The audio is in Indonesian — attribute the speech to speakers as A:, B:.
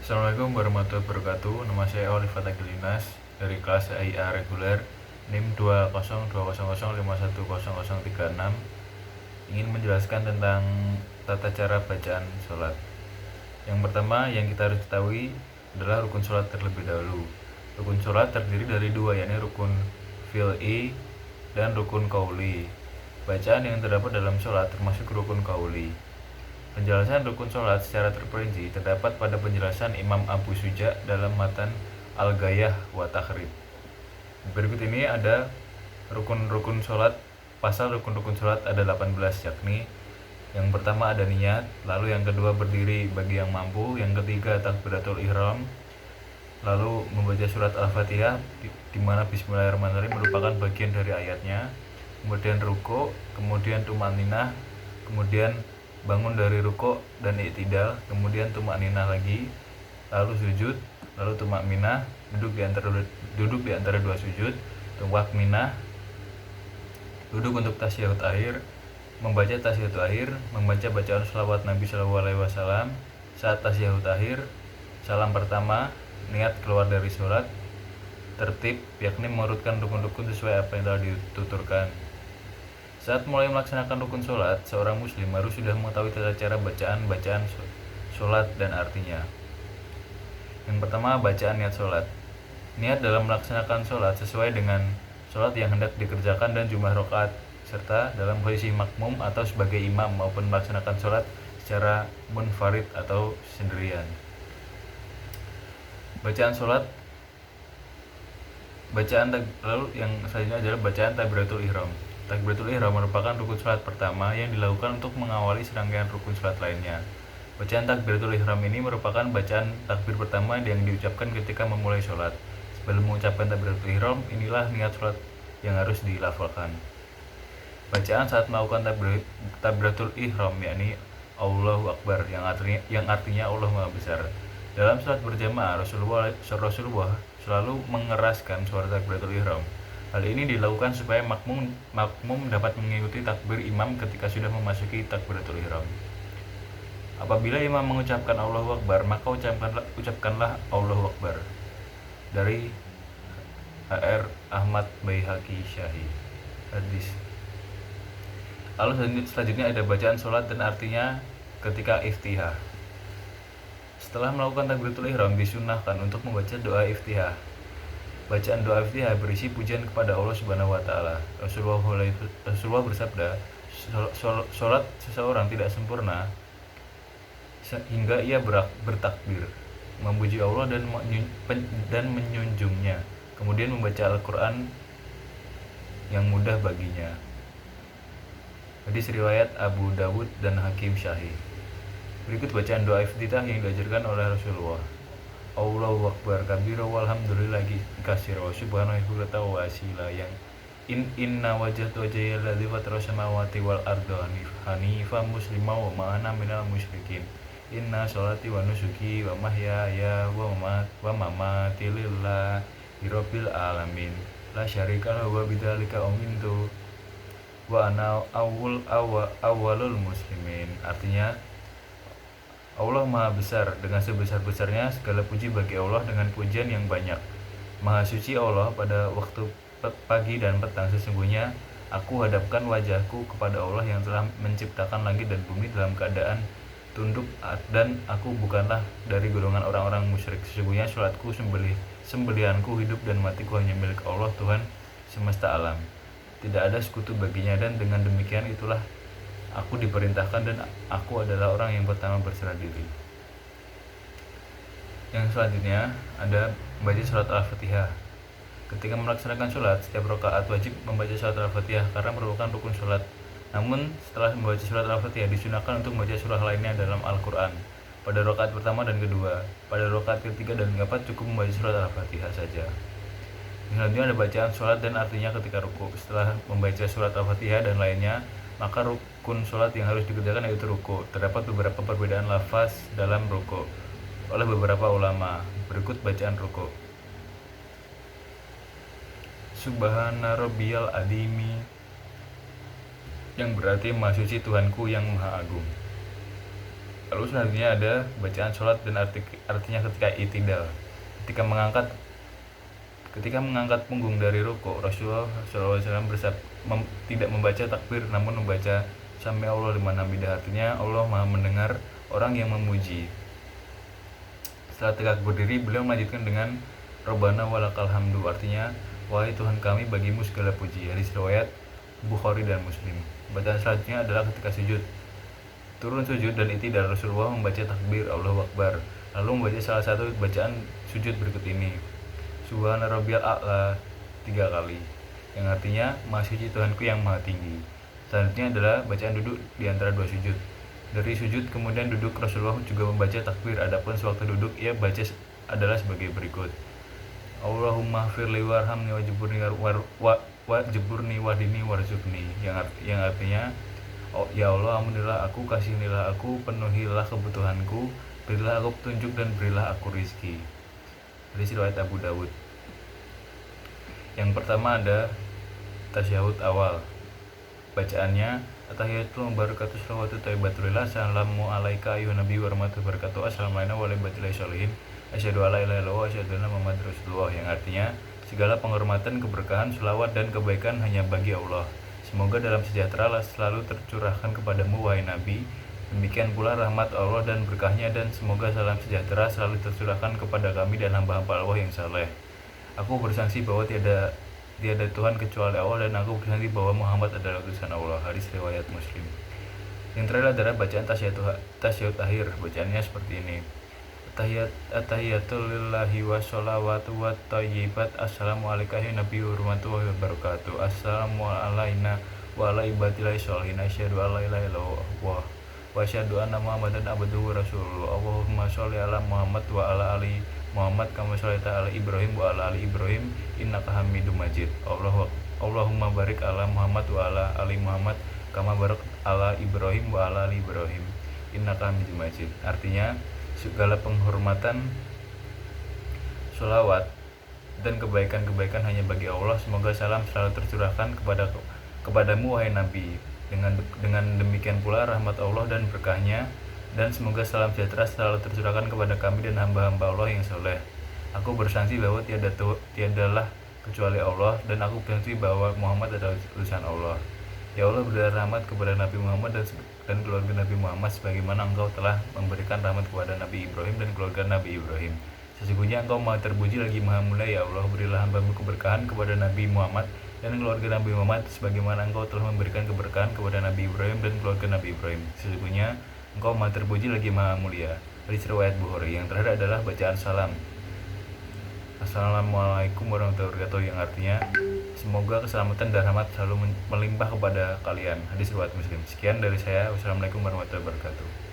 A: Assalamualaikum warahmatullahi wabarakatuh. Nama saya Oliver Tagilinas dari kelas IA reguler NIM 20200510036, ingin menjelaskan tentang tata cara bacaan sholat. Yang pertama yang kita harus ketahui adalah rukun sholat terlebih dahulu. Rukun sholat terdiri dari dua, yakni rukun fi'li dan rukun qauli. Bacaan yang terdapat dalam sholat termasuk rukun qauli. Penjelasan rukun sholat secara terperinci terdapat pada penjelasan Imam Abu Suja dalam matan Al-Gayah wa Takhrib. Berikut ini ada rukun-rukun sholat. Pasal rukun-rukun sholat ada 18, yakni yang pertama ada niat, lalu yang kedua berdiri bagi yang mampu, yang ketiga takbiratul ihram, lalu membaca surat Al-Fatihah di mana Bismillahirrahmanirrahim merupakan bagian dari ayatnya, kemudian ruku, kemudian tumaninah, kemudian bangun dari ruku dan i'tidal, kemudian tumaninah lagi, lalu sujud, lalu tumakminah, duduk di antara dua sujud, tumakminah, duduk untuk tasyahud akhir, membaca tasyahud akhir, membaca bacaan shalawat Nabi SAW saat tasyahud akhir, salam pertama, niat keluar dari sholat, tertib, yakni mengurutkan rukun-rukun sesuai apa yang telah dituturkan. Saat mulai melaksanakan rukun sholat, seorang muslim harus sudah mengetahui tata cara bacaan sholat dan artinya. Yang pertama, bacaan niat sholat. Niat dalam melaksanakan sholat sesuai dengan sholat yang hendak dikerjakan dan jumlah rakaat, serta dalam posisi makmum atau sebagai imam maupun melaksanakan sholat secara munfarid atau sendirian. Bacaan sholat. Lalu yang selanjutnya adalah bacaan takbiratul ihram. Takbiratul ihram merupakan rukun sholat pertama yang dilakukan untuk mengawali serangkaian rukun sholat lainnya. Bacaan takbiratul ihram ini merupakan bacaan takbir pertama yang diucapkan ketika memulai sholat. Sebelum mengucapkan takbiratul ihram, inilah niat sholat yang harus dilafalkan. Bacaan saat melakukan takbiratul ihram yakni Allahu Akbar, yang artinya Allah Maha Besar. Dalam sholat berjamaah, Rasulullah selalu mengeraskan suara takbiratul ihram. Hal ini dilakukan supaya makmum dapat mengikuti takbir imam ketika sudah memasuki takbiratul ihram. Apabila imam mengucapkan Allahu Akbar, maka ucapkanlah Allahu Akbar. Dari HR Ahmad Baihaqi Syahi, hadis. Lalu selanjutnya ada bacaan sholat dan artinya ketika iftihah. Setelah melakukan takbiratul ihram, disunahkan untuk membaca doa iftihah. Bacaan doa iftihah berisi pujian kepada Allah Subhanahu wa taala. Rasulullah bersabda, "Salat seseorang tidak sempurna hingga ia bertakbir, memuji Allah dan menyunjungnya, kemudian membaca Al-Qur'an yang mudah baginya." Hadis riwayat Abu Dawud dan Hakim Sahih. Berikut bacaan doa iftitah yang diajarkan oleh Rasulullah. Allahu Akbar kabira walhamdulillahi katsira wa subhanahu wa ta'ala yang inna wajhatu wajhiya alladzi fatara samawati wal arda hanifa muslima wa ma ana minal musyrikin. Inna sholati wa nusuki wa mahyaya wa mamati lillahi rabbil alamin la syarika lahu wa bidzalika umirtu wa ana awwalul muslimin. Artinya, Allah Maha Besar, dengan sebesar-besarnya segala puji bagi Allah dengan pujian yang banyak. Maha suci Allah pada waktu pagi dan petang, sesungguhnya aku hadapkan wajahku kepada Allah yang telah menciptakan langit dan bumi dalam keadaan tunduk, dan aku bukanlah dari golongan orang-orang musyrik. Sesungguhnya sholatku, sembelihanku, hidup dan matiku hanya milik Allah, Tuhan semesta alam. Tidak ada sekutu baginya, dan dengan demikian itulah aku diperintahkan dan aku adalah orang yang pertama berserah diri. Yang selanjutnya ada membaca surat Al-Fatihah. Ketika melaksanakan sholat, setiap rakaat wajib membaca surat Al-Fatihah karena merupakan rukun sholat. Namun setelah membaca surat Al-Fatihah, disunahkan untuk membaca surah lainnya dalam Al-Quran pada rakaat pertama dan kedua. Pada rakaat ketiga dan keempat cukup membaca surat Al-Fatihah saja. Selanjutnya ada bacaan sholat dan artinya ketika ruku. Setelah membaca surat Al-Fatihah dan lainnya, maka rukun sholat yang harus dikerjakan yaitu ruku. Terdapat beberapa perbedaan lafaz dalam ruku oleh beberapa ulama. Berikut bacaan ruku. Subhana rabbiyal adimi, yang berarti Maha Suci Tuhanku yang Maha Agung. Lalu selanjutnya ada bacaan sholat dan artinya ketika itidal. Ketika mengangkat punggung dari rukuk, Rasulullah SAW tidak membaca takbir namun membaca Sami Allah liman hamidah, artinya Allah Maha mendengar orang yang memuji. Setelah tegak berdiri, beliau melanjutkan dengan Rabbana walakal hamdu, artinya wahai Tuhan kami, bagimu segala puji. Hadis riwayat Bukhari dan Muslim. Bacaan selanjutnya adalah ketika sujud. Turun sujud dan itidal, Rasulullah membaca takbir Allahu Akbar, lalu membaca salah satu bacaan sujud berikut ini: Subhana rabbiyal a'la 3 kali, yang artinya Maha suci Tuhanku yang maha tinggi. Selanjutnya adalah bacaan duduk di antara dua sujud. Dari sujud kemudian duduk, Rasulullah juga membaca takbir. Adapun sewaktu duduk ia baca adalah sebagai berikut: Allahumma firli warhamni wajburni wahdini warzuqni, yang artinya ya Allah, ampunilah aku, kasihanilah aku, penuhilah kebutuhanku, berilah aku petunjuk dan berilah aku rizki. Dari riwayat Abu Dawud. Yang pertama ada tasyahud awal. Bacaannya Atahiyatul barakatuh salawatu thayyibatulillah, assalamu alaika ayyuhan nabi wa rahmatullahi wabarakatuh, assalamualaikum warahmatullahi wabarakatuh, asyhadu alla ilaha illallah wa asyhadu anna muhammadar rasulullah, yang artinya segala penghormatan, keberkahan, selawat dan kebaikan hanya bagi Allah. Semoga dalam sejahtera selalu tercurahkan kepadamu wahai nabi, demikian pula rahmat Allah dan berkahnya, dan semoga salam sejahtera selalu tercurahkan kepada kami dan hamba-hamba Allah yang saleh. Aku bersaksi bahwa tiada Tuhan kecuali Allah, dan aku bersaksi bahwa Muhammad adalah utusan Allah. Hadis riwayat Muslim. Yang terakhir adalah bacaan tasyahud akhir. Bacaannya seperti ini: Attahiyatul lillahi wa sholawatu wa thayyibat, assalamu alaika ya nabi wa rahmatullahi wabarakatuh, assalamu alaina wa ala ibadillahi sholihin, asyhadu alla ilaha illallah wa asyhadu anna muhammadan abduhu wa rasulullah, Allahumma sholli ala Muhammad wa ala ali Muhammad kama sholaita ala Ibrahim wa ala ali Ibrahim innaka Hamidum Majid, Allahumma barik ala Muhammad wa ala ali Muhammad kama barak ala Ibrahim wa ala ali Ibrahim innaka Hamidum Majid. Artinya segala penghormatan, sholawat dan kebaikan-kebaikan hanya bagi Allah. Semoga salam selalu tercurahkan kepadamu wahai Nabi. Dengan demikian pula rahmat Allah dan berkahnya, dan semoga salam sejahtera selalu tercurahkan kepada kami dan hamba-hamba Allah yang soleh. Aku bersaksi bahwa tiadalah kecuali Allah, dan aku bersaksi bahwa Muhammad adalah utusan Allah. Ya Allah, berilah rahmat kepada Nabi Muhammad dan keluarga Nabi Muhammad sebagaimana Engkau telah memberikan rahmat kepada Nabi Ibrahim dan keluarga Nabi Ibrahim. Sesungguhnya Engkau maha terpuji lagi maha mulia. Ya Allah, berilah hamba-Mu keberkahan kepada Nabi Muhammad dan keluarga Nabi Muhammad sebagaimana Engkau telah memberikan keberkahan kepada Nabi Ibrahim dan keluarga Nabi Ibrahim. Sesungguhnya Engkau maha terpuji lagi maha mulia. Hadis riwayat Bukhari. Yang terakhir adalah bacaan salam. Assalamualaikum warahmatullahi wabarakatuh, yang artinya semoga keselamatan dan rahmat selalu melimpah kepada kalian. Hadis riwayat Muslim. Sekian dari saya. Wassalamualaikum warahmatullahi wabarakatuh.